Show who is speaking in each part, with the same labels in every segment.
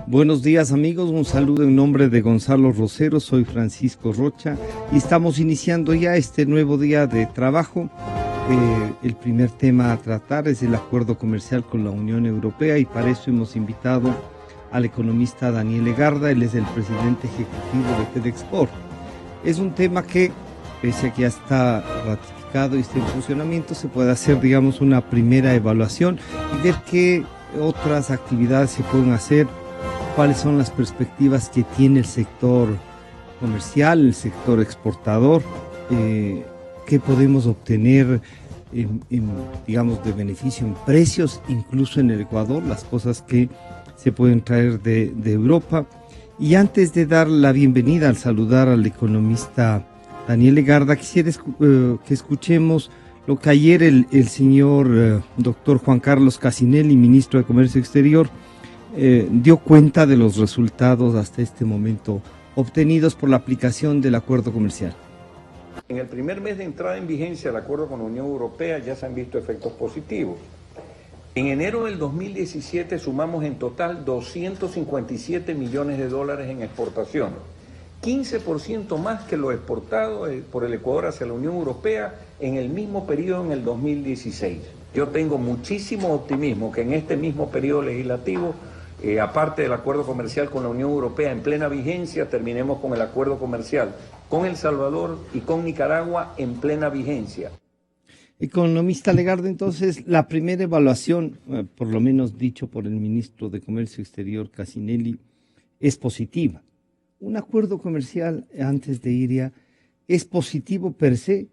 Speaker 1: Buenos días amigos, un saludo en nombre de Gonzalo Rosero, soy Francisco Rocha y estamos iniciando ya este nuevo día de trabajo. El primer tema a tratar es el acuerdo comercial con la Unión Europea y para eso hemos invitado al economista Daniel Legarda, él es el presidente ejecutivo de FedExport. Es un tema que, pese a que ya está ratificado y está en funcionamiento, se puede hacer, digamos, una primera evaluación y ver qué otras actividades se pueden hacer, cuáles son las perspectivas que tiene el sector comercial, el sector exportador, qué podemos obtener digamos, de beneficio en precios, incluso en el Ecuador, las cosas que se pueden traer de Europa. Y antes de dar la bienvenida al saludar al economista Daniel Legarda, quisiera que escuchemos lo que ayer el señor doctor Juan Carlos Casinelli, ministro de Comercio Exterior, dio cuenta de los resultados hasta este momento obtenidos por la aplicación del acuerdo comercial.
Speaker 2: En el primer mes de entrada en vigencia del acuerdo con la Unión Europea ya se han visto efectos positivos. En enero del 2017 sumamos en total 257 millones de dólares en exportación, 15% más que lo exportado por el Ecuador hacia la Unión Europea en el mismo periodo en el 2016. Yo tengo muchísimo optimismo que en este mismo periodo legislativo, aparte del acuerdo comercial con la Unión Europea en plena vigencia, terminemos con el acuerdo comercial con El Salvador y con Nicaragua en plena vigencia.
Speaker 1: Economista Legarda, entonces, la primera evaluación, por lo menos dicho por el ministro de Comercio Exterior, Casinelli, es positiva. Un acuerdo comercial, antes de ir ya, ¿es positivo per se?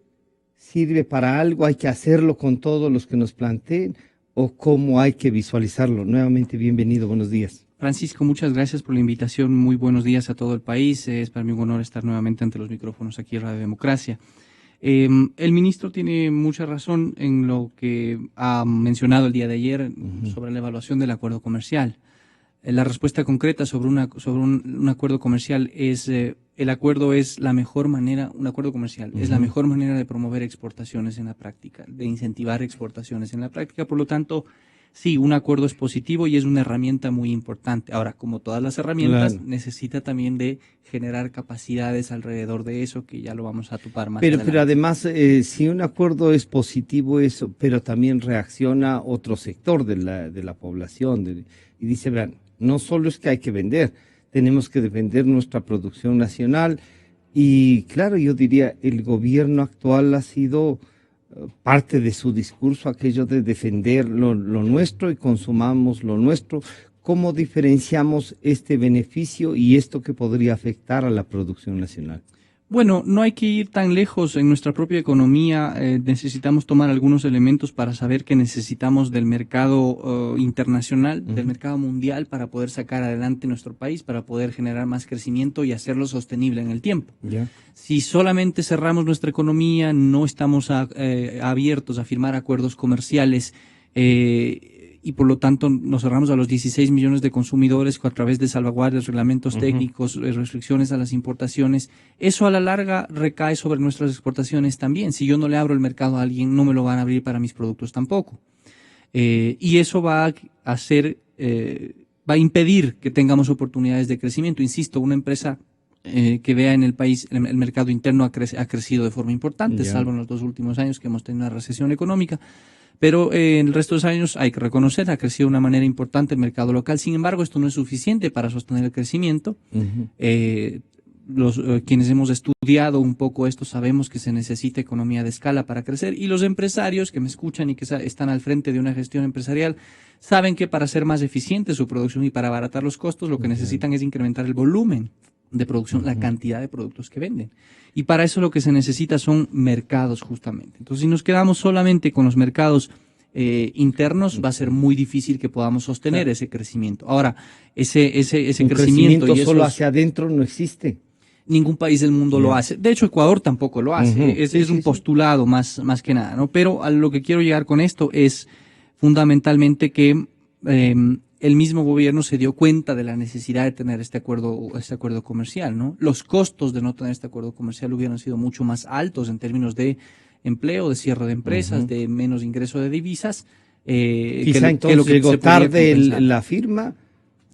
Speaker 1: ¿Sirve para algo? ¿Hay que hacerlo con todos los que nos planteen? ¿O cómo hay que visualizarlo? Nuevamente, bienvenido, buenos días.
Speaker 3: Francisco, muchas gracias por la invitación. Muy buenos días a todo el país. Es para mí un honor estar nuevamente ante los micrófonos aquí en Radio Democracia. El ministro tiene mucha razón en lo que ha mencionado el día de ayer sobre la evaluación del acuerdo comercial. La respuesta concreta sobre un acuerdo comercial es el acuerdo es la mejor manera, un acuerdo comercial es la mejor manera de promover exportaciones en la práctica, de incentivar exportaciones en la práctica. Por lo tanto, sí, un acuerdo es positivo y es una herramienta muy importante. Ahora, como todas las herramientas, claro, necesita también de generar capacidades alrededor de eso, que ya lo vamos a topar más adelante.
Speaker 1: Pero además, si un acuerdo es positivo, eso, pero también reacciona otro sector de la población, y dice, vean, no solo es que hay que vender, tenemos que defender nuestra producción nacional. Y claro, yo diría, el gobierno actual ha sido parte de su discurso aquello de defender lo nuestro y consumamos lo nuestro. ¿Cómo diferenciamos este beneficio y esto que podría afectar a la producción nacional?
Speaker 3: Bueno, no hay que ir tan lejos. En nuestra propia economía necesitamos tomar algunos elementos para saber que necesitamos del mercado internacional, del mercado mundial, para poder sacar adelante nuestro país, para poder generar más crecimiento y hacerlo sostenible en el tiempo. Si solamente cerramos nuestra economía, no estamos abiertos a firmar acuerdos comerciales, y por lo tanto nos cerramos a los 16 millones de consumidores a través de salvaguardias, reglamentos técnicos, restricciones a las importaciones. Eso a la larga recae sobre nuestras exportaciones también. Si yo no le abro el mercado a alguien, no me lo van a abrir para mis productos tampoco. Y eso va a va a impedir que tengamos oportunidades de crecimiento. Insisto, una empresa que vea en el país, el mercado interno ha crecido de forma importante, salvo en los 2 últimos años que hemos tenido una recesión económica. Pero en el resto de los años hay que reconocer, ha crecido de una manera importante el mercado local. Sin embargo, esto no es suficiente para sostener el crecimiento. Quienes hemos estudiado un poco esto sabemos que se necesita economía de escala para crecer, y los empresarios que me escuchan y que están al frente de una gestión empresarial saben que para ser más eficiente su producción y para abaratar los costos, lo que necesitan es incrementar el volumen de producción, la cantidad de productos que venden. Y para eso lo que se necesita son mercados, justamente. Entonces, si nos quedamos solamente con los mercados internos, va a ser muy difícil que podamos sostener ese crecimiento. Ahora, ese crecimiento y
Speaker 1: solo hacia adentro no existe.
Speaker 3: Ningún país del mundo lo hace. De hecho, Ecuador tampoco lo hace. Es un postulado más que nada, ¿no? Pero a lo que quiero llegar con esto es fundamentalmente que el mismo gobierno se dio cuenta de la necesidad de tener este acuerdo comercial, ¿no? Los costos de no tener este acuerdo comercial hubieran sido mucho más altos en términos de empleo, de cierre de empresas, de menos ingreso de divisas.
Speaker 1: Quizá entonces llegó tarde la firma.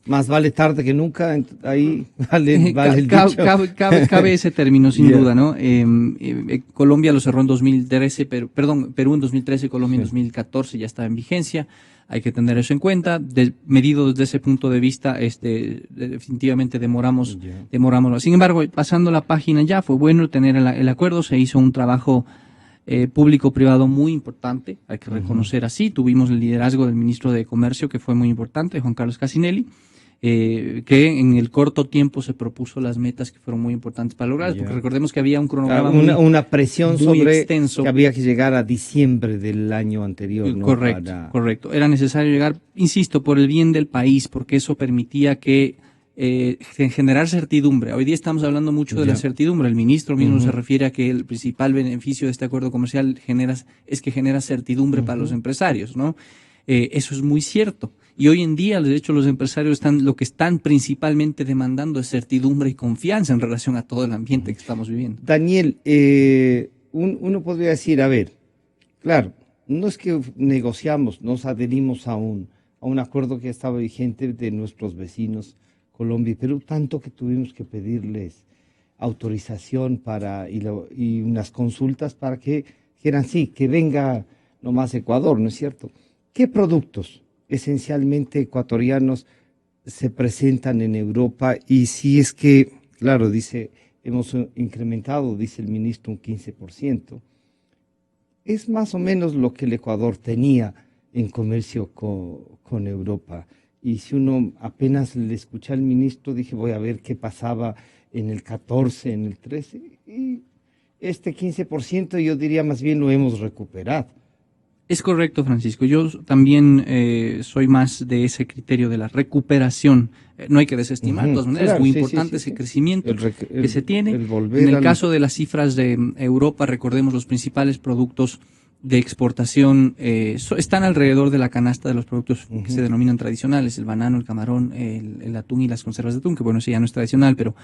Speaker 1: Más vale tarde que nunca, ahí vale el dicho.
Speaker 3: Cabe ese término, sin duda, ¿no? Colombia lo cerró en 2013, Perú en 2013, Colombia en 2014 ya estaba en vigencia. Hay que tener eso en cuenta. Medido desde ese punto de vista, definitivamente demoramos. Sin embargo, pasando la página ya, fue bueno tener el acuerdo, se hizo un trabajo público-privado muy importante, hay que reconocer así. Tuvimos el liderazgo del ministro de Comercio, que fue muy importante, Juan Carlos Casinelli, que en el corto tiempo se propuso las metas que fueron muy importantes para lograr, porque recordemos que había un cronograma
Speaker 1: una presión
Speaker 3: muy
Speaker 1: sobre
Speaker 3: extenso,
Speaker 1: que había que llegar a diciembre del año anterior, ¿no?
Speaker 3: Correcto. Era necesario llegar, insisto, por el bien del país, porque eso permitía que generar certidumbre. Hoy día estamos hablando mucho de la certidumbre. El ministro mismo se refiere a que el principal beneficio de este acuerdo comercial es que genera certidumbre para los empresarios, ¿no? Eso es muy cierto. Y hoy en día, de hecho, los empresarios lo que están principalmente demandando es certidumbre y confianza en relación a todo el ambiente que estamos viviendo.
Speaker 1: Daniel, uno podría decir, a ver, claro, no es que negociamos, nos adherimos a un acuerdo que estaba vigente de nuestros vecinos, Colombia y Perú, tanto que tuvimos que pedirles autorización y unas consultas para que dijeran sí, que venga nomás Ecuador, ¿no es cierto? ¿Qué productos esencialmente ecuatorianos se presentan en Europa? Y si es que, claro, hemos incrementado, dice el ministro, un 15%, es más o menos lo que el Ecuador tenía en comercio con Europa. Y si uno apenas le escuché al ministro, dije, voy a ver qué pasaba en el 14, en el 13, y este 15% yo diría más bien lo hemos recuperado.
Speaker 3: Es correcto, Francisco. Yo también soy más de ese criterio de la recuperación. No hay que desestimar, de todas maneras, claro, es muy importante ese crecimiento que se tiene. En el caso de las cifras de Europa, recordemos los principales productos de exportación están alrededor de la canasta de los productos que se denominan tradicionales, el banano, el camarón, el atún y las conservas de atún, que bueno, ese ya no es tradicional, pero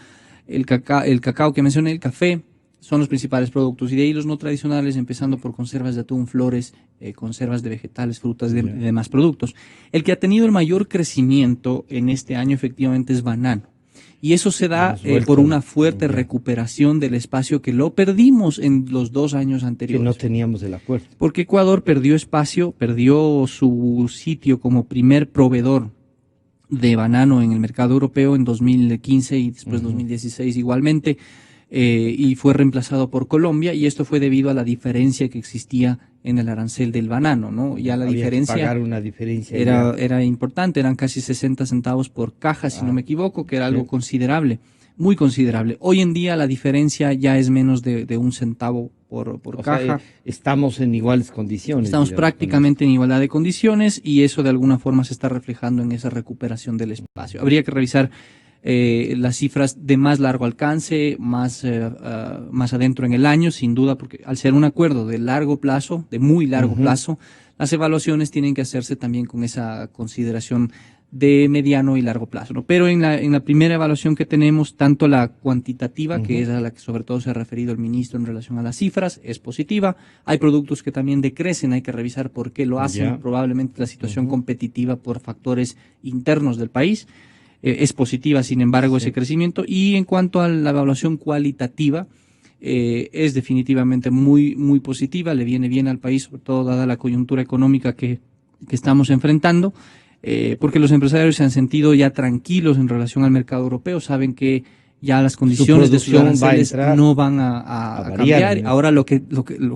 Speaker 3: el cacao que mencioné, el café, son los principales productos, y de ahí los no tradicionales, empezando por conservas de atún, flores, conservas de vegetales, frutas y demás productos. El que ha tenido el mayor crecimiento en este año efectivamente es banano. Y eso se da por una fuerte recuperación del espacio que lo perdimos en los 2 años anteriores.
Speaker 1: Que no teníamos el acuerdo.
Speaker 3: Porque Ecuador perdió espacio, perdió su sitio como primer proveedor de banano en el mercado europeo en 2015 y después 2016 igualmente, y fue reemplazado por Colombia, y esto fue debido a la diferencia que existía en el arancel del banano, ¿no? Ya la diferencia,
Speaker 1: que pagar una diferencia
Speaker 3: era importante, eran casi 60 centavos por caja, si no me equivoco, que era algo considerable, muy considerable. Hoy en día la diferencia ya es menos de 1 centavo por caja.
Speaker 1: Sea, estamos en iguales condiciones.
Speaker 3: Estamos prácticamente en igualdad de condiciones, y eso de alguna forma se está reflejando en esa recuperación del espacio. Habría que revisar las cifras de más largo alcance, más adentro en el año, sin duda, porque al ser un acuerdo de largo plazo, de muy largo plazo, las evaluaciones tienen que hacerse también con esa consideración de mediano y largo plazo, ¿no? Pero en la primera evaluación que tenemos, tanto la cuantitativa, que es a la que sobre todo se ha referido el ministro en relación a las cifras, es positiva. Hay productos que también decrecen, hay que revisar por qué lo hacen, probablemente la situación competitiva por factores internos del país. Es positiva, sin embargo, ese crecimiento. Y en cuanto a la evaluación cualitativa, es definitivamente muy, muy positiva, le viene bien al país, sobre todo dada la coyuntura económica que estamos enfrentando, porque los empresarios se han sentido ya tranquilos en relación al mercado europeo, saben que ya las condiciones de sus aranceles no van a cambiar. Ahora lo que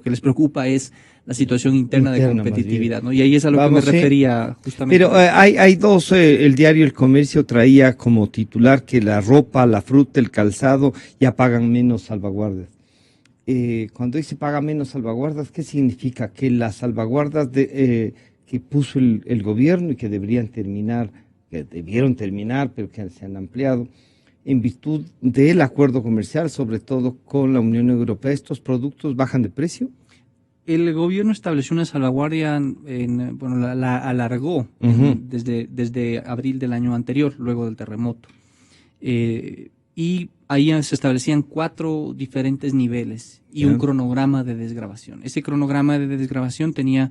Speaker 3: les preocupa es la situación interna de competitividad, ¿no? Y ahí es a lo que me refería justamente.
Speaker 1: Pero hay dos, el diario El Comercio traía como titular que la ropa, la fruta, el calzado ya pagan menos salvaguardas. Cuando dice paga menos salvaguardas, ¿qué significa? Que las salvaguardas que puso el gobierno y que debieron terminar, pero que se han ampliado, en virtud del acuerdo comercial, sobre todo con la Unión Europea, ¿estos productos bajan de precio?
Speaker 3: El gobierno estableció una salvaguardia, la alargó desde abril del año anterior, luego del terremoto. Y ahí se establecían 4 diferentes niveles y un cronograma de desgravación. Ese cronograma de desgravación tenía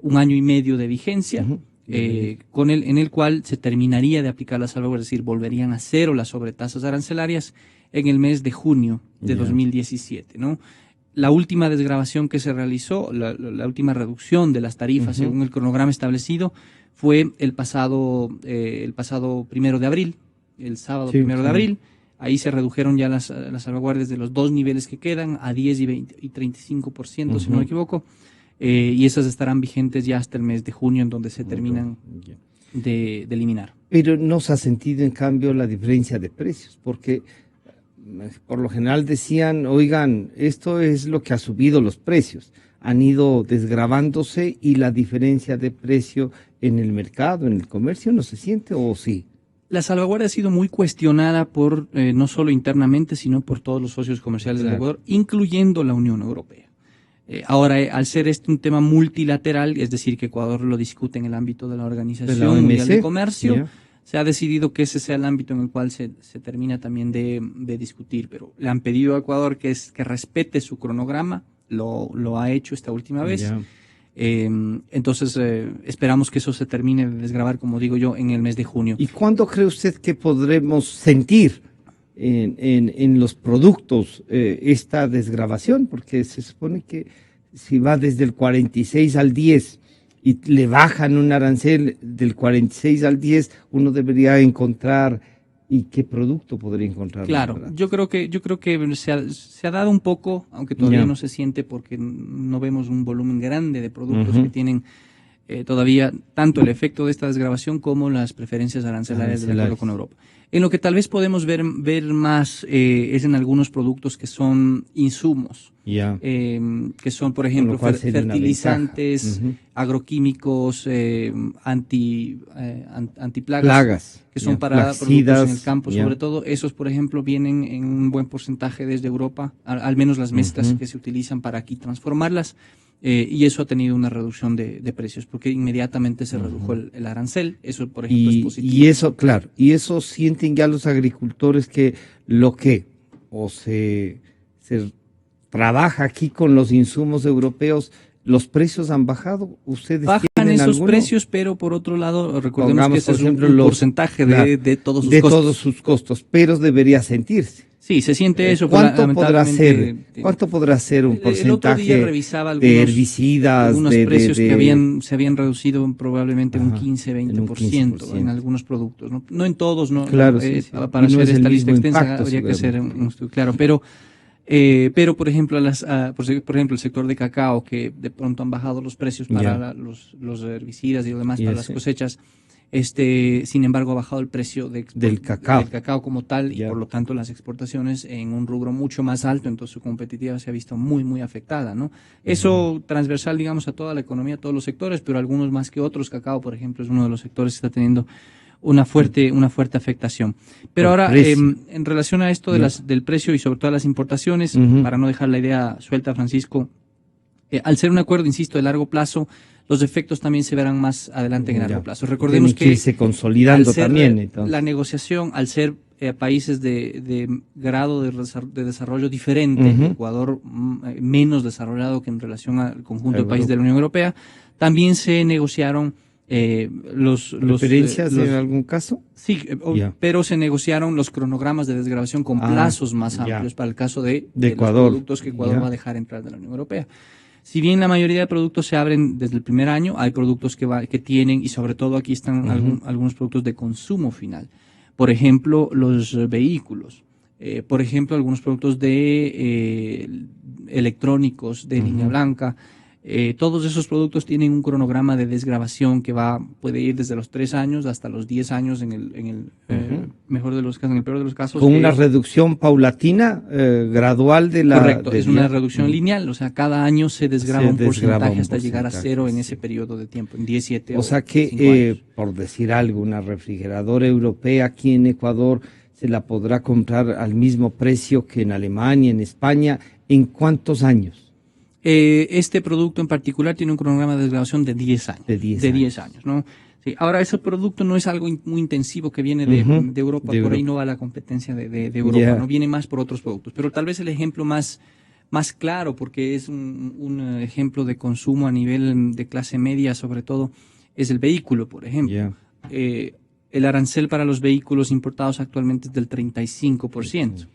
Speaker 3: 1 año y medio de vigencia. en el cual se terminaría de aplicar la salvaguardia, es decir, volverían a cero las sobretasas arancelarias en el mes de junio de 2017, ¿no? La última desgravación que se realizó, la última reducción de las tarifas según el cronograma establecido, fue el pasado 1 de abril, el sábado 1 de abril. Ahí se redujeron ya las salvaguardias de los dos niveles que quedan a 10 y 35%, si no me equivoco, y esas estarán vigentes ya hasta el mes de junio, en donde se terminan de eliminar.
Speaker 1: Pero no se ha sentido, en cambio, la diferencia de precios, porque por lo general decían, oigan, esto es lo que ha subido los precios, han ido desgravándose y la diferencia de precio en el mercado, en el comercio, ¿no se siente o sí?
Speaker 3: La salvaguardia ha sido muy cuestionada por no solo internamente, sino por todos los socios comerciales del Ecuador, incluyendo la Unión Europea. Ahora, al ser un tema multilateral, es decir, que Ecuador lo discute en el ámbito de la Organización Mundial de Comercio, se ha decidido que ese sea el ámbito en el cual se termina también de discutir, pero le han pedido a Ecuador que respete su cronograma, lo ha hecho esta última vez. Entonces esperamos que eso se termine de desgravar, como digo yo, en el mes de junio.
Speaker 1: ¿Y cuándo cree usted que podremos sentir en los productos esta desgravación? Porque se supone que si va desde el 46 al 10 y le bajan un arancel del 46 al 10, uno debería encontrar. ¿Y qué producto podría encontrar?
Speaker 3: Claro, yo creo que se ha dado un poco, aunque todavía no se siente porque no vemos un volumen grande de productos que tienen todavía tanto el efecto de esta desgravación como las preferencias arancelarias del acuerdo con Europa. En lo que tal vez podemos ver más es en algunos productos que son insumos, que son, por ejemplo, fertilizantes, agroquímicos, antiplagas, que son para productos en el campo, sobre todo. Esos, por ejemplo, vienen en un buen porcentaje desde Europa, al menos las mezclas que se utilizan para aquí transformarlas. Y eso ha tenido una reducción de precios, porque inmediatamente se redujo el arancel. Eso, por ejemplo, es positivo.
Speaker 1: Y eso, claro, y eso sienten ya los agricultores que se trabaja aquí con los insumos europeos, los precios han bajado. ¿Ustedes
Speaker 3: bajan esos precios, pero por otro lado, recordemos que ese es un porcentaje de todos sus costos.
Speaker 1: Todos sus costos, pero debería sentirse.
Speaker 3: Sí, se siente eso.
Speaker 1: ¿Cuánto podrá ser un porcentaje
Speaker 3: el otro día revisaba
Speaker 1: de herbicidas?
Speaker 3: Algunos precios que se habían reducido probablemente un 15-20% en algunos productos. No en todos, ¿no?
Speaker 1: Claro,
Speaker 3: para hacer esta lista extensa habría que hacer un estudio. Claro, pero por ejemplo, el sector de cacao, que de pronto han bajado los precios para los herbicidas y lo demás para las cosechas. Sin embargo, ha bajado el precio del cacao como tal y por lo tanto las exportaciones en un rubro mucho más alto, entonces su competitividad se ha visto muy, muy afectada, ¿no? Eso transversal, digamos, a toda la economía, a todos los sectores, pero algunos más que otros. Cacao, por ejemplo, es uno de los sectores que está teniendo una fuerte afectación. Pero ahora, en relación a esto del precio y sobre todo las importaciones, para no dejar la idea suelta, Francisco, al ser un acuerdo, insisto, de largo plazo, los efectos también se verán más adelante en largo plazo. Recordemos que
Speaker 1: irse consolidando también. Entonces,
Speaker 3: la negociación, al ser países de grado de desarrollo diferente, Ecuador menos desarrollado que en relación al conjunto de países de la Unión Europea, también se negociaron
Speaker 1: ¿preferencias en algún caso?
Speaker 3: Sí, pero se negociaron los cronogramas de desgravación con plazos más amplios para el caso de Ecuador, los productos que Ecuador va a dejar entrar de la Unión Europea. Si bien la mayoría de productos se abren desde el primer año, hay productos que tienen, y sobre todo aquí están algunos productos de consumo final. Por ejemplo, los vehículos. Por ejemplo, algunos productos de electrónicos de línea blanca. Todos esos productos tienen un cronograma de desgravación que puede ir desde los 3 años hasta los 10 años en el mejor de los casos, en el peor de los casos.
Speaker 1: Con una reducción paulatina, gradual de la...
Speaker 3: Correcto, es una reducción lineal, o sea, cada año se desgrava un porcentaje hasta llegar a 0 en ese periodo de tiempo, en 17
Speaker 1: o sea que, por decir algo, una refrigeradora europea aquí en Ecuador se la podrá comprar al mismo precio que en Alemania, en España, ¿en cuántos años?
Speaker 3: Este producto en particular tiene un cronograma de desgravación de 10 años. De 10 años, ¿no? Sí, ahora, ese producto no es algo muy intensivo que viene de Europa, por ahí no va la competencia de Europa, no viene más por otros productos. Pero tal vez el ejemplo más claro, porque es un ejemplo de consumo a nivel de clase media, sobre todo, es el vehículo, por ejemplo. El arancel para los vehículos importados actualmente es del 35%.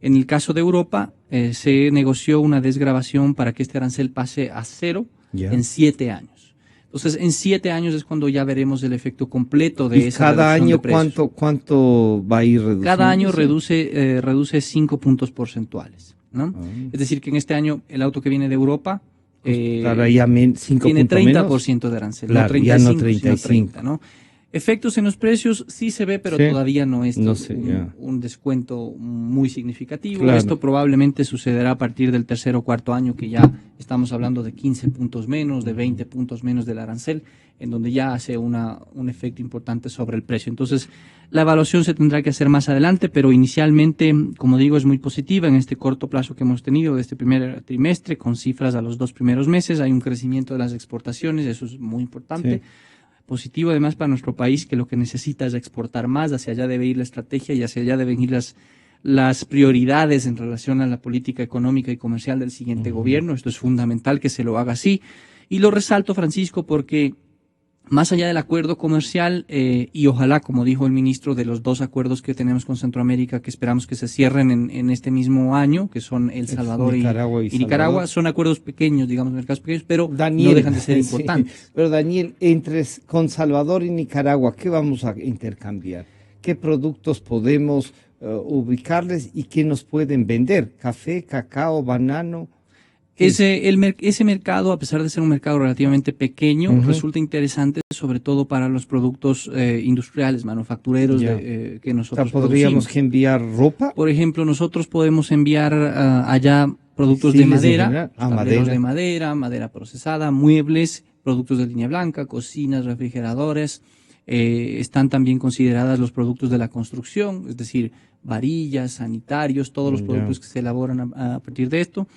Speaker 3: En el caso de Europa, se negoció una desgravación para que este arancel pase a cero en 7 años. Entonces, en 7 años es cuando ya veremos el efecto completo de esa
Speaker 1: cada
Speaker 3: reducción
Speaker 1: año
Speaker 3: de precios.
Speaker 1: ¿cuánto va a ir reduciendo?
Speaker 3: Cada año reduce 5 puntos porcentuales, ¿no? Es decir, que en este año el auto que viene de Europa tiene 30% de arancel,
Speaker 1: claro,
Speaker 3: no 35,
Speaker 1: ya no
Speaker 3: sino
Speaker 1: 35.
Speaker 3: 30, ¿no? Efectos en los precios sí se ve, pero todavía no es un descuento muy significativo.
Speaker 1: Claro.
Speaker 3: Esto probablemente sucederá a partir del tercer o cuarto año, que ya estamos hablando de 15 puntos menos, de 20 puntos menos del arancel, en donde ya hace un efecto importante sobre el precio. Entonces, la evaluación se tendrá que hacer más adelante, pero inicialmente, como digo, es muy positiva en este corto plazo que hemos tenido de este primer trimestre, con cifras a los 2 primeros meses. Hay un crecimiento de las exportaciones, eso es muy importante. Sí. Positivo además para nuestro país, que lo que necesita es exportar más, hacia allá debe ir la estrategia y hacia allá deben ir las prioridades en relación a la política económica y comercial del siguiente gobierno. Esto es fundamental que se lo haga así. Y lo resalto, Francisco, porque más allá del acuerdo comercial y ojalá, como dijo el ministro, de los 2 acuerdos que tenemos con Centroamérica que esperamos que se cierren en este mismo año, que son El Salvador y Nicaragua, son acuerdos pequeños, digamos, mercados pequeños, pero Daniel, no dejan de ser importantes.
Speaker 1: Sí, pero Daniel, con Salvador y Nicaragua, ¿qué vamos a intercambiar? ¿Qué productos podemos ubicarles y qué nos pueden vender? ¿Café, cacao, banano?
Speaker 3: Ese mercado, a pesar de ser un mercado relativamente pequeño, resulta interesante sobre todo para los productos industriales, manufactureros que nosotros
Speaker 1: ¿Podríamos enviar ropa?
Speaker 3: Por ejemplo, nosotros podemos enviar allá productos de madera, madera procesada, muebles, productos de línea blanca, cocinas, refrigeradores. Están también consideradas los productos de la construcción, es decir, varillas, sanitarios, todos los productos que se elaboran a partir de esto.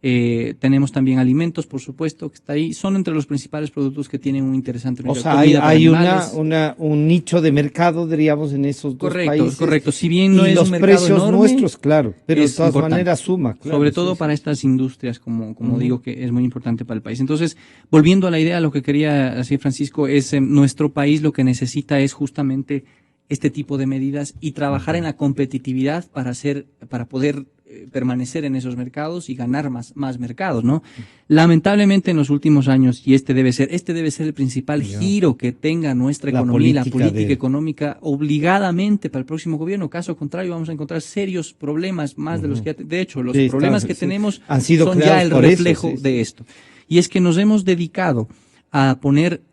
Speaker 3: Tenemos también alimentos, por supuesto, que está ahí. Son entre los principales productos que tienen un interesante mercado.
Speaker 1: O sea, hay un nicho de mercado, diríamos, en esos dos países.
Speaker 3: Correcto. Si bien no es un mercado
Speaker 1: precios
Speaker 3: enorme,
Speaker 1: nuestros, claro, pero de todas
Speaker 3: importante.
Speaker 1: maneras suma. Claro,
Speaker 3: sobre todo para estas industrias, como digo, que es muy importante para el país. Entonces, volviendo a la idea, lo que quería decir Francisco es nuestro país lo que necesita es justamente este tipo de medidas y trabajar en la competitividad para poder permanecer en esos mercados y ganar más mercados, ¿no? Lamentablemente en los últimos años, y este debe ser el principal giro que tenga nuestra economía y la política económica obligadamente para el próximo gobierno. Caso contrario, vamos a encontrar serios problemas más de los que de hecho, los problemas que tenemos son ya el reflejo de esto. Y es que nos hemos dedicado a poner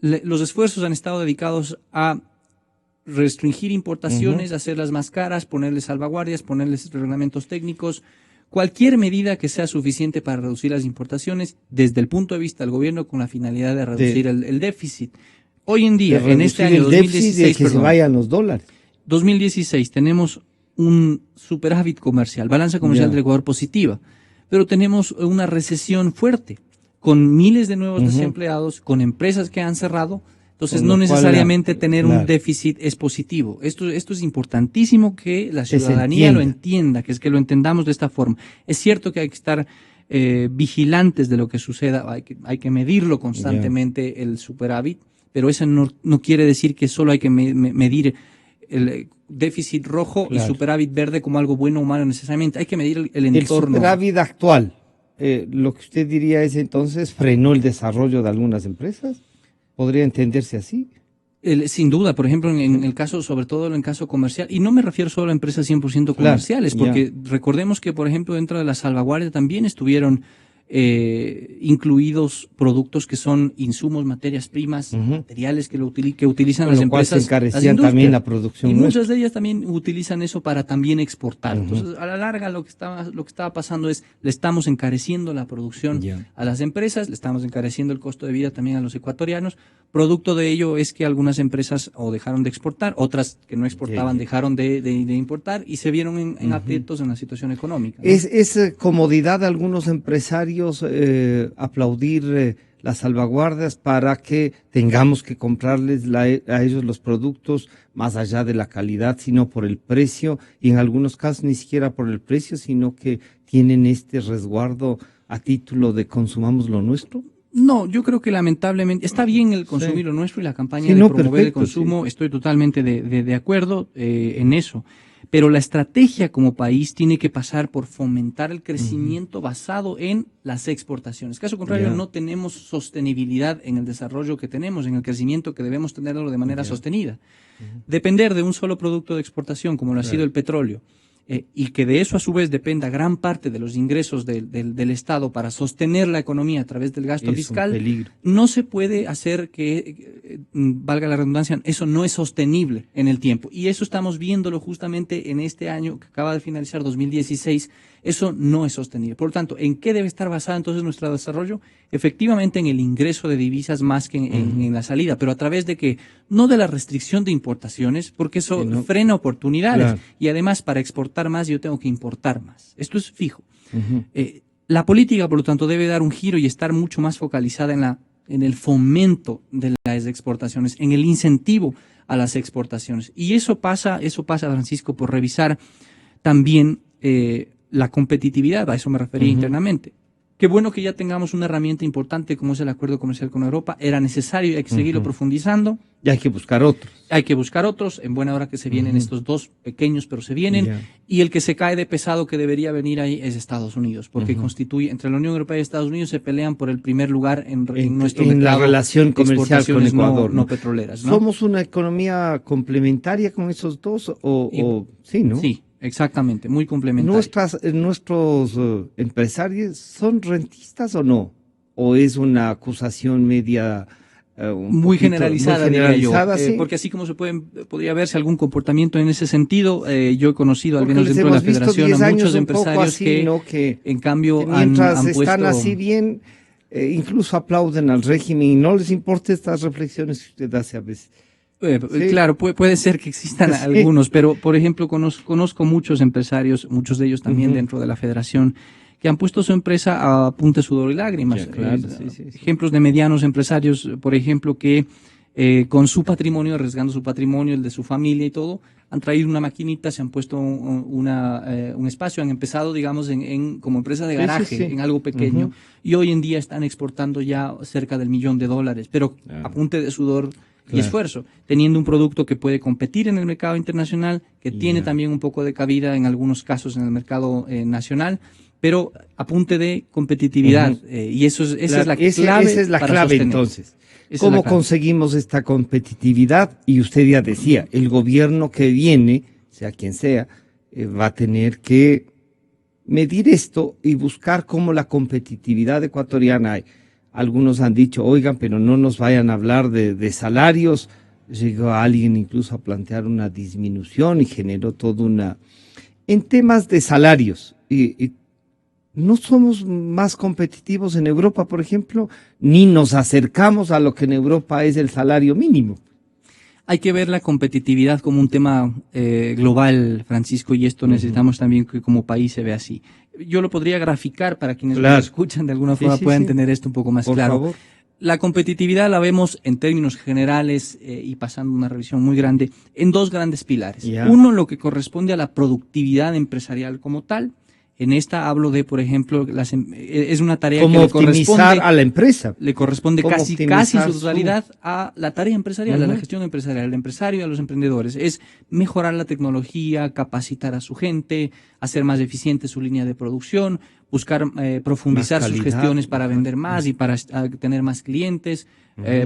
Speaker 3: los esfuerzos han estado dedicados a restringir importaciones, hacerlas más caras, ponerles salvaguardias, ponerles reglamentos técnicos, cualquier medida que sea suficiente para reducir las importaciones desde el punto de vista del gobierno con la finalidad de reducir el déficit. Hoy en día, en este año 2016,
Speaker 1: que se vayan los dólares.
Speaker 3: 2016 tenemos un superávit comercial, balanza comercial del Ecuador positiva, pero tenemos una recesión fuerte con miles de nuevos desempleados, con empresas que han cerrado. Entonces, no necesariamente tener un déficit es positivo. Esto es importantísimo que la ciudadanía lo entienda, que lo entendamos de esta forma. Es cierto que hay que estar vigilantes de lo que suceda, hay que medirlo constantemente el superávit, pero eso no quiere decir que solo hay que medir el déficit rojo y superávit verde como algo bueno o malo necesariamente. Hay que medir el entorno.
Speaker 1: El superávit actual, lo que usted diría es entonces, ¿frenó el desarrollo de algunas empresas? ¿Podría entenderse así?
Speaker 3: Sin duda, por ejemplo, en el caso, sobre todo en el caso comercial, y no me refiero solo a empresas 100% comerciales, porque recordemos que, por ejemplo, dentro de la salvaguardia también estuvieron incluidos productos que son insumos, materias primas, materiales que utilizan las empresas.
Speaker 1: Se encarecían también la producción.
Speaker 3: Y muchas de ellas también utilizan eso para también exportar. Entonces, a la larga, lo que estaba pasando es, le estamos encareciendo la producción a las empresas, le estamos encareciendo el costo de vida también a los ecuatorianos. Producto de ello es que algunas empresas o dejaron de exportar, otras que no exportaban dejaron de importar y se vieron en aprietos en la situación económica, ¿no?
Speaker 1: Es comodidad de algunos empresarios aplaudir las salvaguardias para que tengamos que comprarles a ellos los productos más allá de la calidad, sino por el precio, y en algunos casos ni siquiera por el precio, sino que tienen este resguardo a título de consumamos lo nuestro.
Speaker 3: No, yo creo que lamentablemente está bien el consumir lo nuestro y la campaña
Speaker 1: Sí,
Speaker 3: de
Speaker 1: no,
Speaker 3: promover el
Speaker 1: perfecto,
Speaker 3: consumo,
Speaker 1: sí.
Speaker 3: estoy totalmente de acuerdo en eso. Pero la estrategia como país tiene que pasar por fomentar el crecimiento basado en las exportaciones. Caso contrario,
Speaker 1: Ya.
Speaker 3: no tenemos sostenibilidad en el desarrollo que tenemos, en el crecimiento que debemos tenerlo de manera
Speaker 1: Ya.
Speaker 3: sostenida. Depender de un solo producto de exportación, como lo ha sido
Speaker 1: Claro.
Speaker 3: el petróleo, y que de eso a su vez dependa gran parte de los ingresos del Estado para sostener la economía a través del gasto
Speaker 1: Es un
Speaker 3: fiscal,
Speaker 1: peligro.
Speaker 3: no se puede hacer valga la redundancia, eso no es sostenible en el tiempo. Y eso estamos viéndolo justamente en este año que acaba de finalizar, 2016, eso no es sostenible. Por lo tanto, ¿en qué debe estar basado entonces nuestro desarrollo? Efectivamente en el ingreso de divisas más que en la salida, pero a través de que, no de la restricción de importaciones, porque eso
Speaker 1: No.
Speaker 3: frena oportunidades.
Speaker 1: Claro.
Speaker 3: Y además, para exportar más, yo tengo que importar más. Esto es fijo.
Speaker 1: Ujú.
Speaker 3: La política, por lo tanto, debe dar un giro y estar mucho más focalizada en el fomento de las exportaciones, en el incentivo a las exportaciones. Y eso pasa, Francisco, por revisar también la competitividad, a eso me refería internamente. Qué bueno que ya tengamos una herramienta importante como es el acuerdo comercial con Europa. Era necesario, hay que seguirlo profundizando.
Speaker 1: Y hay que buscar otros.
Speaker 3: Hay que buscar otros, en buena hora que se vienen estos dos pequeños, pero se vienen.
Speaker 1: Ya.
Speaker 3: Y el que se cae de pesado que debería venir ahí es Estados Unidos, porque constituye, entre la Unión Europea y Estados Unidos se pelean por el primer lugar en nuestro
Speaker 1: En
Speaker 3: mercado
Speaker 1: la relación
Speaker 3: de
Speaker 1: comercial con
Speaker 3: exportaciones
Speaker 1: Ecuador.
Speaker 3: no petroleras, ¿no?
Speaker 1: ¿Somos una economía complementaria con esos dos? Sí, ¿no?
Speaker 3: Sí, exactamente, muy complementario.
Speaker 1: ¿Nuestros empresarios son rentistas o no? ¿O es una acusación media
Speaker 3: Muy generalizada, diría yo,
Speaker 1: sí?
Speaker 3: porque así como podría verse algún comportamiento en ese sentido, yo he conocido, al
Speaker 1: Porque
Speaker 3: menos
Speaker 1: les
Speaker 3: dentro de la
Speaker 1: hemos visto
Speaker 3: federación,
Speaker 1: 10
Speaker 3: a
Speaker 1: años
Speaker 3: muchos
Speaker 1: un poco
Speaker 3: empresarios
Speaker 1: así,
Speaker 3: que,
Speaker 1: ¿no? Que
Speaker 3: en cambio,
Speaker 1: mientras
Speaker 3: han
Speaker 1: están
Speaker 3: puesto...
Speaker 1: así bien, incluso aplauden al régimen y no les importa estas reflexiones que usted hace a veces. Sí.
Speaker 3: Claro, puede ser que existan
Speaker 1: Sí.
Speaker 3: algunos, pero por ejemplo conozco muchos empresarios, muchos de ellos también dentro de la federación, que han puesto su empresa a punta de sudor y lágrimas.
Speaker 1: Ya, claro, sí.
Speaker 3: Ejemplos de medianos empresarios, por ejemplo, que con su patrimonio, arriesgando su patrimonio, el de su familia y todo, han traído una maquinita, se han puesto un espacio, han empezado, digamos, como empresa de garaje,
Speaker 1: Sí.
Speaker 3: en algo pequeño, y hoy en día están exportando ya cerca del $1.000.000, pero a punta de sudor y esfuerzo, teniendo un producto que puede competir en el mercado internacional, que tiene también un poco de cabida en algunos casos en el mercado nacional, pero apunte de competitividad. Y esa es la clave.
Speaker 1: Esa es la
Speaker 3: para
Speaker 1: clave
Speaker 3: sostener.
Speaker 1: entonces.
Speaker 3: Esa es
Speaker 1: ¿Cómo
Speaker 3: la clave.
Speaker 1: conseguimos esta competitividad? Y usted ya decía, el gobierno que viene, sea quien sea, va a tener que medir esto y buscar cómo la competitividad ecuatoriana hay. Algunos han dicho, oigan, pero no nos vayan a hablar de salarios. Llegó alguien incluso a plantear una disminución y generó toda una... En temas de salarios, no somos más competitivos en Europa, por ejemplo, ni nos acercamos a lo que en Europa es el salario mínimo.
Speaker 3: Hay que ver la competitividad como un tema global, Francisco, y esto necesitamos también que como país se vea así. Yo lo podría graficar para quienes nos escuchan de alguna forma puedan tener esto un poco más
Speaker 1: por
Speaker 3: claro.
Speaker 1: Favor.
Speaker 3: La competitividad la vemos en términos generales y pasando una revisión muy grande en dos grandes pilares. Uno, lo que corresponde a la productividad empresarial como tal. En esta hablo de, por ejemplo, es una tarea
Speaker 1: que le corresponde
Speaker 3: a
Speaker 1: la empresa.
Speaker 3: Le corresponde casi en su totalidad a la tarea empresarial, a la gestión empresarial, al empresario y a los emprendedores. Es mejorar la tecnología, capacitar a su gente, hacer más eficiente su línea de producción, buscar profundizar sus gestiones para vender más y para tener más clientes,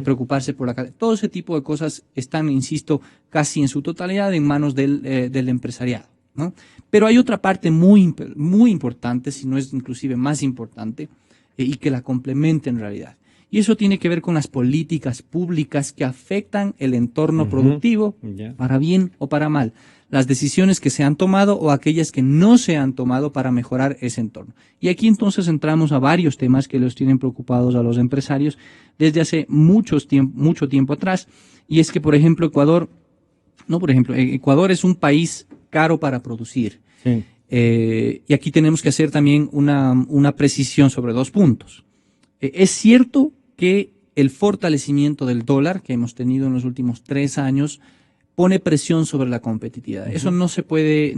Speaker 3: preocuparse por la calidad. Todo ese tipo de cosas están, insisto, casi en su totalidad en manos del empresariado, ¿no? Pero hay otra parte muy importante, si no es inclusive más importante, y que la complementa en realidad. Y eso tiene que ver con las políticas públicas que afectan el entorno productivo, para bien o para mal. Las decisiones que se han tomado o aquellas que no se han tomado para mejorar ese entorno. Y aquí entonces entramos a varios temas que los tienen preocupados a los empresarios desde hace mucho tiempo atrás. Y es que, por ejemplo, Ecuador es un país caro para producir.
Speaker 1: Sí.
Speaker 3: Y aquí tenemos que hacer también una precisión sobre dos puntos. Es cierto que el fortalecimiento del dólar que hemos tenido en los últimos 3 años pone presión sobre la competitividad. Eso no se puede.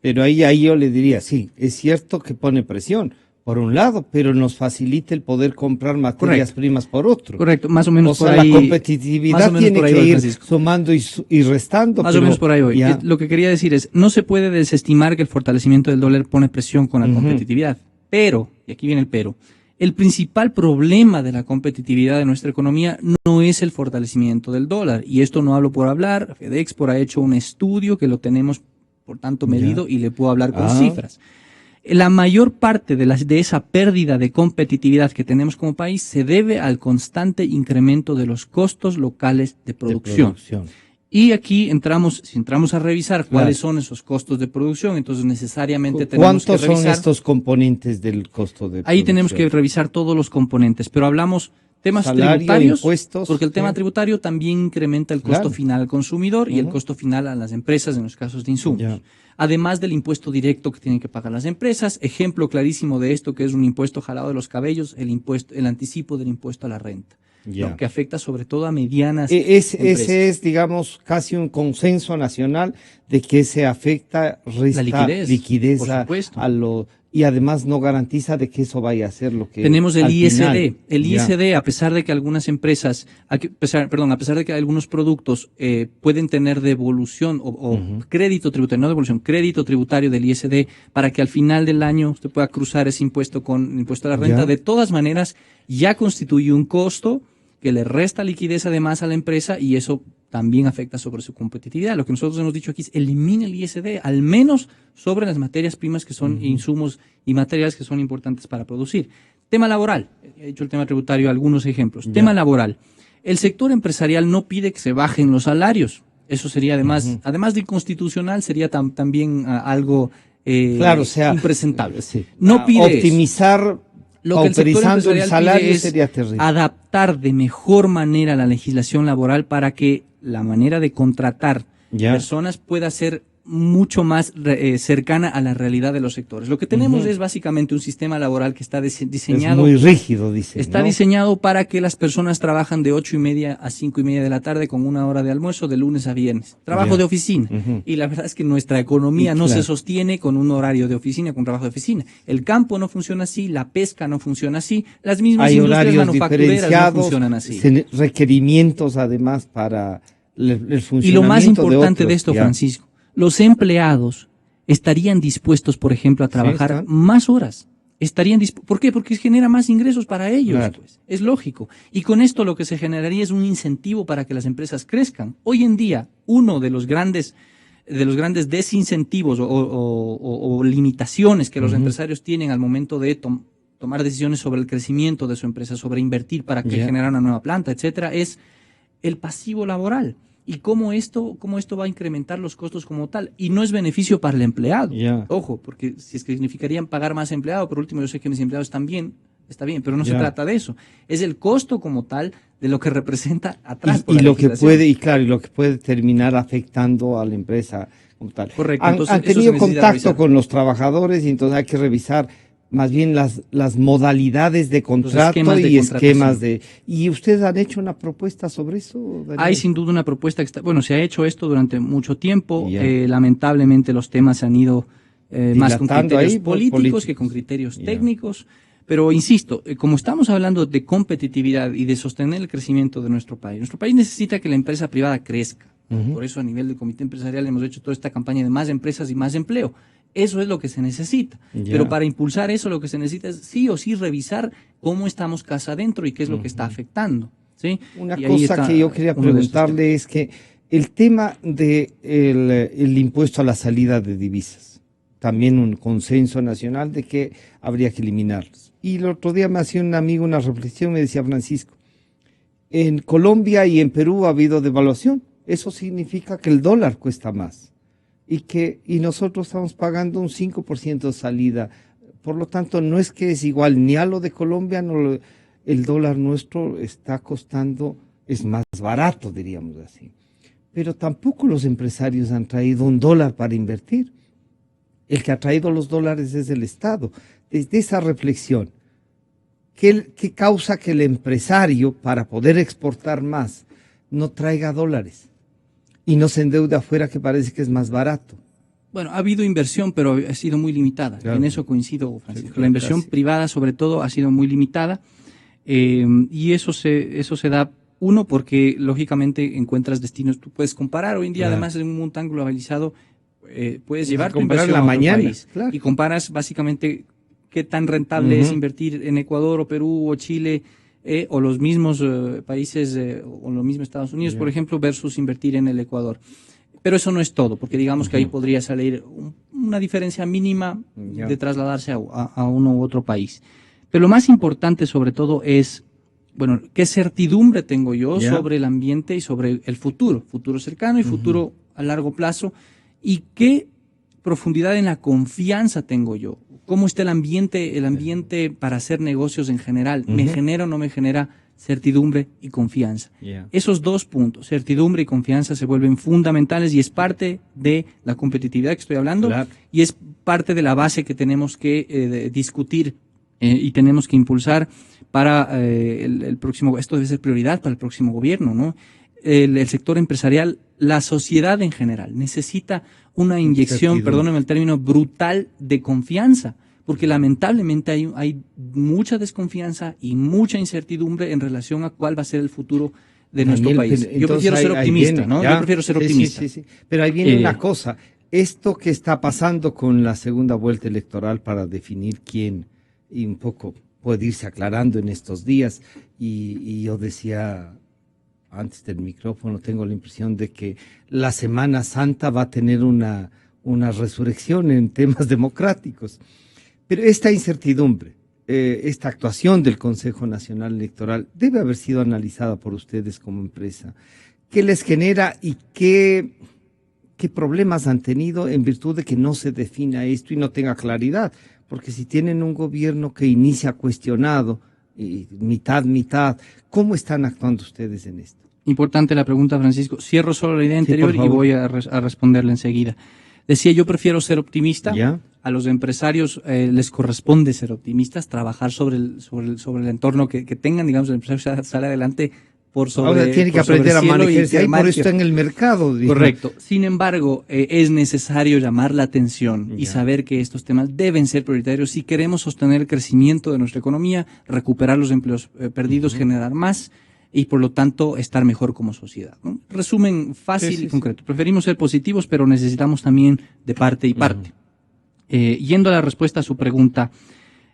Speaker 1: Pero ahí yo le diría, sí, es cierto que pone presión, por un lado, pero nos facilita el poder comprar materias primas por otro.
Speaker 3: Correcto, más o menos
Speaker 1: por ahí. La competitividad tiene que ir sumando y restando.
Speaker 3: Más o menos por ahí voy. Lo que quería decir es, no se puede desestimar que el fortalecimiento del dólar pone presión con la competitividad, pero, y aquí viene el pero, el principal problema de la competitividad de nuestra economía no es el fortalecimiento del dólar, y esto no hablo por hablar, FedExport ha hecho un estudio que lo tenemos, por tanto, medido y le puedo hablar con cifras. La mayor parte de esa pérdida de competitividad que tenemos como país se debe al constante incremento de los costos locales de producción. Y aquí si entramos a revisar cuáles son esos costos de producción, entonces necesariamente tenemos que revisar.
Speaker 1: ¿Cuántos son estos componentes del costo de producción?
Speaker 3: Ahí tenemos que revisar todos los componentes, pero hablamos temas tributarios,
Speaker 1: impuestos,
Speaker 3: porque el tema tributario también incrementa el costo final al consumidor y el costo final a las empresas en los casos de insumos. Además del impuesto directo que tienen que pagar las empresas, ejemplo clarísimo de esto que es un impuesto jalado de los cabellos, el anticipo del impuesto a la renta, ¿no? Que afecta sobre todo a medianas empresas.
Speaker 1: Ese es, digamos, casi un consenso nacional de que se afecta
Speaker 3: la liquidez por supuesto.
Speaker 1: Y además no garantiza de que eso vaya a ser lo que
Speaker 3: tenemos el ISD. El ISD, a pesar de que algunas empresas, a pesar de que algunos productos pueden tener devolución o crédito tributario, no devolución, crédito tributario del ISD, para que al final del año usted pueda cruzar ese impuesto con el impuesto a la renta, de todas maneras ya constituye un costo que le resta liquidez además a la empresa y eso también afecta sobre su competitividad. Lo que nosotros hemos dicho aquí es elimine el ISD, al menos sobre las materias primas que son insumos y materiales que son importantes para producir. Tema laboral, he dicho el tema tributario, algunos ejemplos. Tema laboral, el sector empresarial no pide que se bajen los salarios. Eso sería además de inconstitucional, sería también algo impresentable. No pide
Speaker 1: optimizar.
Speaker 3: Lo que el sector empresarial
Speaker 1: el salario
Speaker 3: pide
Speaker 1: sería terrible.
Speaker 3: Adaptar de mejor manera la legislación laboral para que la manera de contratar personas pueda ser mucho más cercana a la realidad de los sectores. Lo que tenemos es básicamente un sistema laboral que está diseñado.
Speaker 1: Es muy rígido, dice.
Speaker 3: Está diseñado para que las personas trabajan de 8:30 a 5:30 de la tarde con 1 hora de almuerzo de lunes a viernes. Trabajo de oficina. Y la verdad es que nuestra economía no se sostiene con un horario de oficina, con trabajo de oficina. El campo no funciona así, la pesca no funciona así, las mismas industrias manufactureras no funcionan así.
Speaker 1: Requerimientos además para el funcionamiento.
Speaker 3: Y lo más importante de esto, Francisco, los empleados estarían dispuestos, por ejemplo, a trabajar más horas. ¿Por qué? Porque genera más ingresos para ellos. Claro. Pues. Es lógico. Y con esto lo que se generaría es un incentivo para que las empresas crezcan. Hoy en día, uno de los grandes desincentivos o limitaciones que los empresarios tienen al momento de tomar decisiones sobre el crecimiento de su empresa, sobre invertir para que genere una nueva planta, etcétera, es el pasivo laboral. Y cómo esto va a incrementar los costos como tal. Y no es beneficio para el empleado. Ojo, porque si es que significarían pagar más empleado, por último yo sé que mis empleados están bien, está bien, pero no se trata de eso. Es el costo como tal de lo que representa atrás.
Speaker 1: Y lo que puede terminar afectando a la empresa como tal.
Speaker 3: Correcto.
Speaker 1: Han tenido contacto con los trabajadores y entonces hay que revisar más bien las modalidades de contrato y esquemas de... ¿Y ustedes han hecho una propuesta sobre eso, Daniel?
Speaker 3: Hay sin duda una propuesta que se ha hecho esto durante mucho tiempo. Lamentablemente los temas se han ido más con criterios políticos que con criterios técnicos. Pero insisto, como estamos hablando de competitividad y de sostener el crecimiento de nuestro país necesita que la empresa privada crezca. Por eso a nivel del comité empresarial hemos hecho toda esta campaña de más empresas y más empleo. Eso es lo que se necesita. Pero para impulsar eso lo que se necesita es sí o sí revisar cómo estamos casa adentro y qué es lo que está afectando. ¿Sí?
Speaker 1: Una cosa que yo quería preguntarle es que el tema el impuesto a la salida de divisas, también un consenso nacional de que habría que eliminarlos. Y el otro día me hacía un amigo una reflexión, me decía Francisco, en Colombia y en Perú ha habido devaluación. Eso significa que el dólar cuesta más. Y nosotros estamos pagando un 5% de salida. Por lo tanto, no es que es igual ni a lo de Colombia, el dólar nuestro está costando, es más barato, diríamos así. Pero tampoco los empresarios han traído un dólar para invertir. El que ha traído los dólares es el Estado. Desde esa reflexión, ¿qué causa que el empresario, para poder exportar más, no traiga dólares? Y no se endeude afuera, que parece que es más barato.
Speaker 3: Bueno, ha habido inversión, pero ha sido muy limitada.
Speaker 1: Claro.
Speaker 3: En eso coincido, Francisco.
Speaker 1: Sí,
Speaker 3: La inversión
Speaker 1: gracias.
Speaker 3: privada, sobre todo, ha sido muy limitada. Y eso se da, uno, porque lógicamente encuentras destinos. Tú puedes comparar hoy en día,
Speaker 1: Claro.
Speaker 3: además en un mundo tan globalizado, puedes
Speaker 1: Puedes
Speaker 3: llevar tu
Speaker 1: comparar
Speaker 3: inversión
Speaker 1: la
Speaker 3: a otro
Speaker 1: mañana,
Speaker 3: país.
Speaker 1: claro.
Speaker 3: Y comparas básicamente qué tan rentable es invertir en Ecuador o Perú o Chile, o los mismos países, o los mismos Estados Unidos,
Speaker 1: Ya.
Speaker 3: por ejemplo, versus invertir en el Ecuador. Pero eso no es todo, porque digamos que ahí podría salir una diferencia mínima
Speaker 1: Ya.
Speaker 3: de trasladarse a uno u otro país. Pero lo más importante sobre todo es, bueno, qué certidumbre tengo yo
Speaker 1: Ya.
Speaker 3: sobre el ambiente y sobre el futuro cercano y futuro a largo plazo, y qué profundidad en la confianza tengo yo. ¿Cómo está el ambiente para hacer negocios en general? ¿Me genera o no me genera certidumbre y confianza?
Speaker 1: Ya.
Speaker 3: Esos dos puntos, certidumbre y confianza, se vuelven fundamentales y es parte de la competitividad que estoy hablando,
Speaker 1: Claro.
Speaker 3: y es parte de la base que tenemos que discutir y tenemos que impulsar para el próximo. Esto debe ser prioridad para el próximo gobierno, ¿no? El sector empresarial, la sociedad en general, necesita una inyección,
Speaker 1: Certidumbre.
Speaker 3: perdónenme el término, brutal de confianza, porque lamentablemente hay mucha desconfianza y mucha incertidumbre en relación a cuál va a ser el futuro de nuestro
Speaker 1: Daniel,
Speaker 3: país.
Speaker 1: pero
Speaker 3: Yo
Speaker 1: entonces
Speaker 3: prefiero ser
Speaker 1: ahí
Speaker 3: optimista,
Speaker 1: viene,
Speaker 3: ¿no?
Speaker 1: ya.
Speaker 3: Yo prefiero ser
Speaker 1: Sí,
Speaker 3: optimista.
Speaker 1: Sí. Pero ahí viene
Speaker 3: Eh,
Speaker 1: una cosa. Esto que está pasando con la segunda vuelta electoral para definir quién, y un poco puede irse aclarando en estos días, y yo decía antes del micrófono, tengo la impresión de que la Semana Santa va a tener una resurrección en temas democráticos. Pero esta incertidumbre, esta actuación del Consejo Nacional Electoral debe haber sido analizada por ustedes como empresa. ¿Qué les genera y qué problemas han tenido en virtud de que no se defina esto y no tenga claridad? Porque si tienen un gobierno que inicia cuestionado, mitad, ¿cómo están actuando ustedes en esto?
Speaker 3: Importante la pregunta, Francisco. Cierro solo la idea
Speaker 1: Sí,
Speaker 3: anterior
Speaker 1: por
Speaker 3: y
Speaker 1: favor.
Speaker 3: voy a responderla enseguida. Decía, yo prefiero ser optimista.
Speaker 1: ¿Ya?
Speaker 3: A los empresarios les corresponde ser optimistas, trabajar sobre el entorno que tengan, digamos, el empresario sale adelante por sobre.
Speaker 1: Ahora tiene que
Speaker 3: por sobre
Speaker 1: aprender a
Speaker 3: cielo y
Speaker 1: manejarse ahí,
Speaker 3: mar.
Speaker 1: por eso está en el mercado. digo.
Speaker 3: Correcto. Sin embargo, es necesario llamar la atención y
Speaker 1: Ya.
Speaker 3: saber que estos temas deben ser prioritarios si queremos sostener el crecimiento de nuestra economía, recuperar los empleos perdidos, generar más y por lo tanto estar mejor como sociedad, ¿no? Resumen fácil
Speaker 1: Sí.
Speaker 3: y concreto. Preferimos ser positivos, pero necesitamos también de parte y parte. Yendo a la respuesta a su pregunta,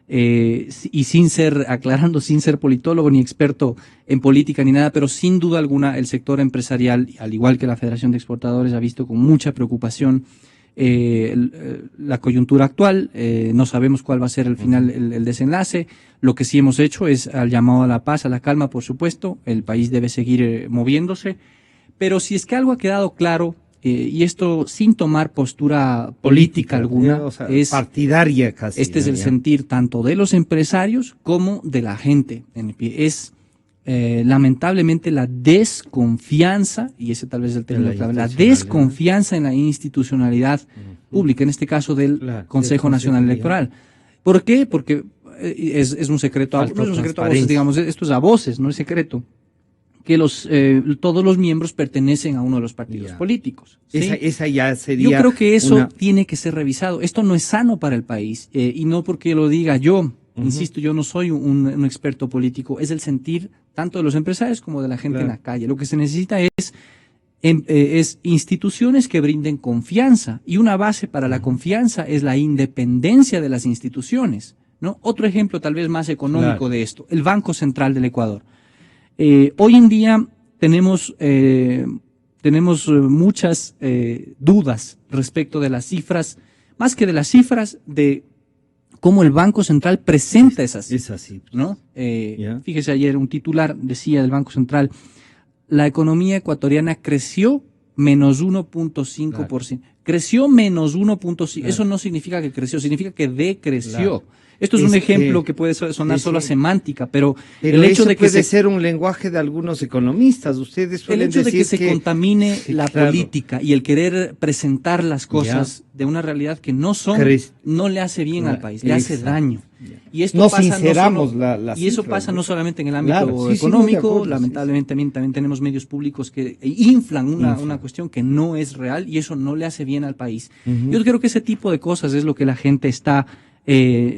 Speaker 3: y sin ser politólogo ni experto en política ni nada, pero sin duda alguna el sector empresarial, al igual que la Federación de Exportadores, ha visto con mucha preocupación la coyuntura actual. No sabemos cuál va a ser al final el desenlace. Lo que sí hemos hecho es al llamado a la paz, a la calma, por supuesto. El país debe seguir moviéndose, pero si es que algo ha quedado claro, y esto sin tomar postura política alguna,
Speaker 1: o sea,
Speaker 3: es
Speaker 1: partidaria casi.
Speaker 3: este es el sentir tanto de los empresarios como de la gente en el pie. Es lamentablemente la desconfianza, y ese tal vez es el término clave, la desconfianza en la institucionalidad pública, en este caso del Consejo Nacional Electoral. ¿Por qué? Porque es un secreto, no es un secreto a voces, digamos, esto es a voces, no es secreto, que todos los miembros pertenecen a uno de los partidos políticos. ¿Sí?
Speaker 1: Esa ya sería.
Speaker 3: Yo creo que eso tiene que ser revisado. Esto no es sano para el país, y no porque lo diga yo. Insisto, yo no soy un experto político, es el sentir tanto de los empresarios como de la gente en la calle. Lo que se necesita es instituciones que brinden confianza, y una base para la confianza es la independencia de las instituciones, ¿no? Otro ejemplo tal vez más económico de esto, el Banco Central del Ecuador. Hoy en día tenemos muchas dudas respecto de las cifras, más que de las cifras, de cómo el Banco Central presenta esas cifras, ¿no? Fíjese, ayer un titular decía del Banco Central, la economía ecuatoriana creció menos 1.5%. Creció menos 1.5%. Eso no significa que creció, significa que decreció. Esto es un ejemplo que puede sonar solo a semántica, pero el hecho
Speaker 1: eso
Speaker 3: de que
Speaker 1: puede ser un lenguaje de algunos economistas. Ustedes suelen
Speaker 3: decir de que se contamine la
Speaker 1: claro,
Speaker 3: política y el querer presentar las cosas de una realidad que no son, no le hace bien al país, le hace daño. Y esto pasa
Speaker 1: sinceramos
Speaker 3: y eso pasa no solamente en el ámbito económico, lamentablemente también tenemos medios públicos que inflan una cuestión que no es real y eso no le hace bien al país. Yo creo que ese tipo de cosas es lo que la gente está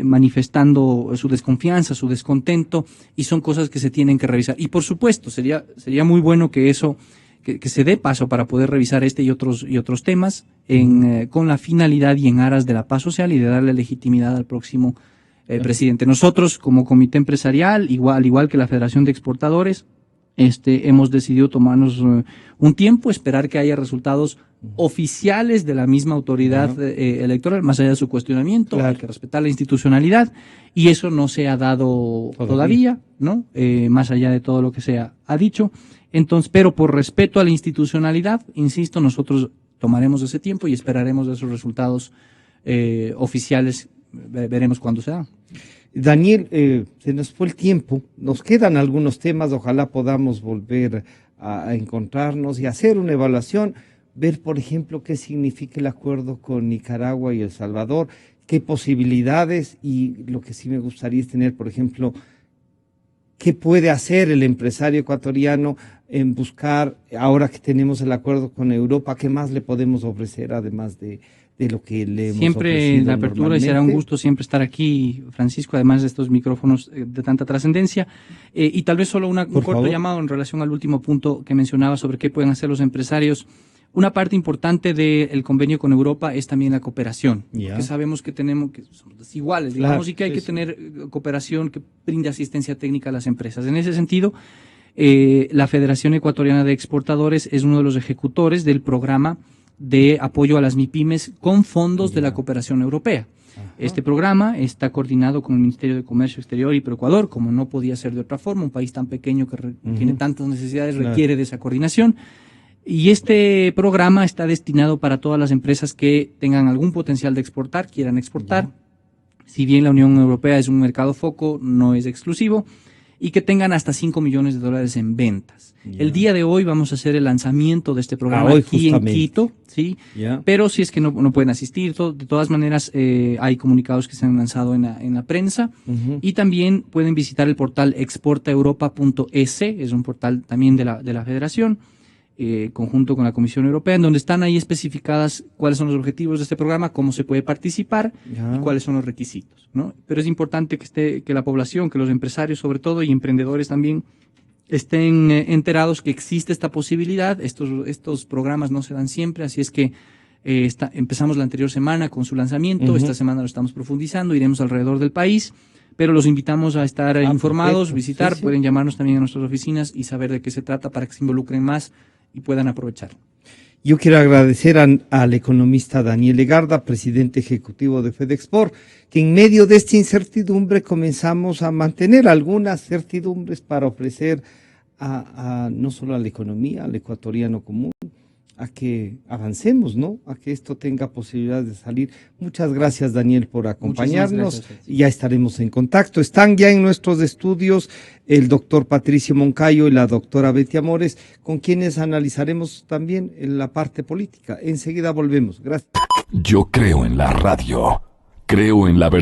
Speaker 3: manifestando su desconfianza, su descontento, y son cosas que se tienen que revisar. Y por supuesto, sería muy bueno que eso, que se dé paso para poder revisar este y otros temas con la finalidad y en aras de la paz social y de darle legitimidad al próximo presidente. Nosotros, como comité empresarial, igual que la Federación de Exportadores, hemos decidido tomarnos un tiempo, esperar que haya resultados oficiales de la misma autoridad electoral, más allá de su cuestionamiento, hay que respetar la institucionalidad, y eso no se ha dado todavía, ¿no? Más allá de todo lo que se ha dicho. Entonces, pero por respeto a la institucionalidad, insisto, nosotros tomaremos ese tiempo y esperaremos esos resultados oficiales, veremos cuándo se dan.
Speaker 1: Daniel, se nos fue el tiempo, nos quedan algunos temas, ojalá podamos volver a encontrarnos y hacer una evaluación, ver, por ejemplo, qué significa el acuerdo con Nicaragua y El Salvador, qué posibilidades, y lo que sí me gustaría es tener, por ejemplo, qué puede hacer el empresario ecuatoriano en buscar, ahora que tenemos el acuerdo con Europa, qué más le podemos ofrecer además de lo que le hemos
Speaker 3: siempre la apertura, y será un gusto siempre estar aquí, Francisco, además de estos micrófonos de tanta trascendencia. Y tal vez solo un corto llamado en relación al último punto que mencionaba sobre qué pueden hacer los empresarios. Una parte importante del convenio con Europa es también la cooperación, porque sabemos que somos desiguales, digamos, y que hay que tener cooperación que brinde asistencia técnica a las empresas. En ese sentido, la Federación Ecuatoriana de Exportadores es uno de los ejecutores del programa de apoyo a las MIPYMES con fondos de la cooperación europea. Este programa está coordinado con el Ministerio de Comercio Exterior y Proecuador, como no podía ser de otra forma, un país tan pequeño que tiene tantas necesidades, requiere de esa coordinación. Y este programa está destinado para todas las empresas que tengan algún potencial de exportar, quieran exportar. Si bien la Unión Europea es un mercado foco, no es exclusivo, y que tengan hasta $5 millones en ventas. El día de hoy vamos a hacer el lanzamiento de este programa aquí en Quito, ¿sí? Pero si es que no pueden asistir, de todas maneras hay comunicados que se han lanzado en la prensa, y también pueden visitar el portal exportaeuropa.es, es un portal también de la Federación, conjunto con la Comisión Europea, en donde están ahí especificadas cuáles son los objetivos de este programa, cómo se puede participar y cuáles son los requisitos, ¿no? Pero es importante que la población, que los empresarios sobre todo y emprendedores también estén enterados que existe esta posibilidad. Estos programas no se dan siempre, así es que empezamos la anterior semana con su lanzamiento, esta semana lo estamos profundizando, iremos alrededor del país, pero los invitamos a estar informados, visitar, pueden llamarnos también a nuestras oficinas y saber de qué se trata para que se involucren más y puedan aprovechar.
Speaker 1: Yo quiero agradecer al economista Daniel Legarda, presidente ejecutivo de FedExport, que en medio de esta incertidumbre comenzamos a mantener algunas certidumbres para ofrecer no solo a la economía, al ecuatoriano común, a que avancemos, ¿no? A que esto tenga posibilidad de salir. Muchas gracias, Daniel, por acompañarnos. Ya estaremos en contacto. Están ya en nuestros estudios el doctor Patricio Moncayo y la doctora Betty Amores, con quienes analizaremos también en la parte política. Enseguida volvemos. Gracias.
Speaker 4: Yo creo en la radio. Creo en la verdad.